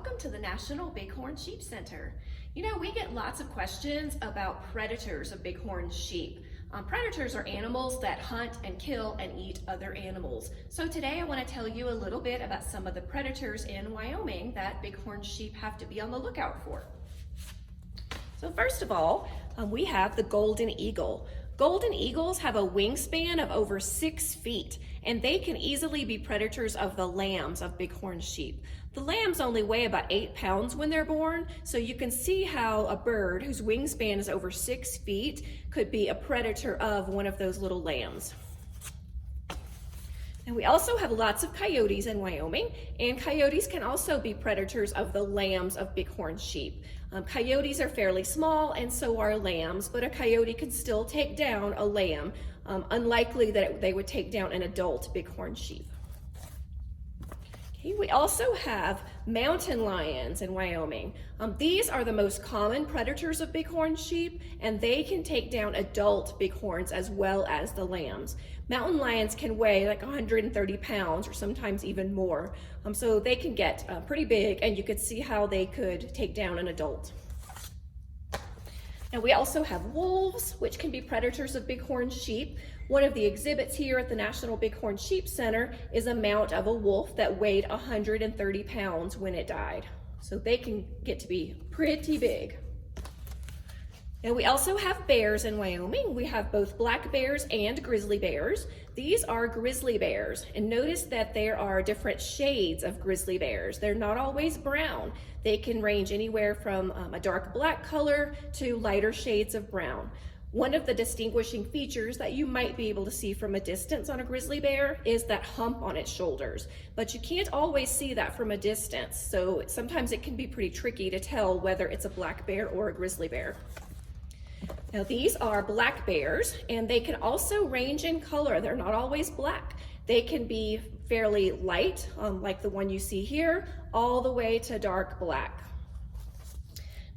welcome to the National Bighorn Sheep Center. You know, we get lots of questions about predators of bighorn sheep. Predators are animals that hunt and kill and eat other animals. So today I want to tell you a little bit about some of the predators in Wyoming that bighorn sheep have to be on the lookout for. So first of all, we have the golden eagle. Golden eagles have a wingspan of over 6 feet, and they can easily be predators of the lambs of bighorn sheep. The lambs only weigh about 8 pounds when they're born, so you can see how a bird whose wingspan is over 6 feet could be a predator of one of those little lambs. And we also have lots of coyotes in Wyoming, and coyotes can also be predators of the lambs of bighorn sheep. Coyotes are fairly small, and so are lambs, but a coyote can still take down a lamb. Unlikely that they would take down an adult bighorn sheep. Okay, we also have mountain lions in Wyoming. These are the most common predators of bighorn sheep, and they can take down adult bighorns as well as the lambs. Mountain lions can weigh like 130 pounds or sometimes even more, so they can get pretty big, and you could see how they could take down an adult. Now we also have wolves, which can be predators of bighorn sheep. One of the exhibits here at the National Bighorn Sheep Center is a mount of a wolf that weighed 130 pounds when it died. So they can get to be pretty big. And we also have bears in Wyoming. We have both black bears and grizzly bears. These are grizzly bears, and notice that there are different shades of grizzly bears. They're not always brown. They can range anywhere from a dark black color to lighter shades of brown. One of the distinguishing features that you might be able to see from a distance on a grizzly bear is that hump on its shoulders, but you can't always see that from a distance, so sometimes it can be pretty tricky to tell whether it's a black bear or a grizzly bear. Now these are black bears, and they can also range in color. They're not always black. They can be fairly light, like the one you see here, all the way to dark black.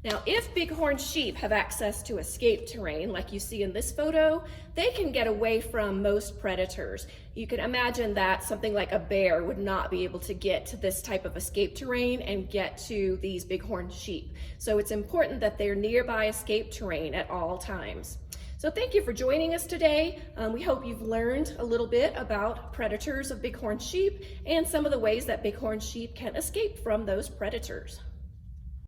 Now, if bighorn sheep have access to escape terrain, like you see in this photo, they can get away from most predators. You can imagine that something like a bear would not be able to get to this type of escape terrain and get to these bighorn sheep. So it's important that they're nearby escape terrain at all times. So thank you for joining us today. We hope you've learned a little bit about predators of bighorn sheep and some of the ways that bighorn sheep can escape from those predators.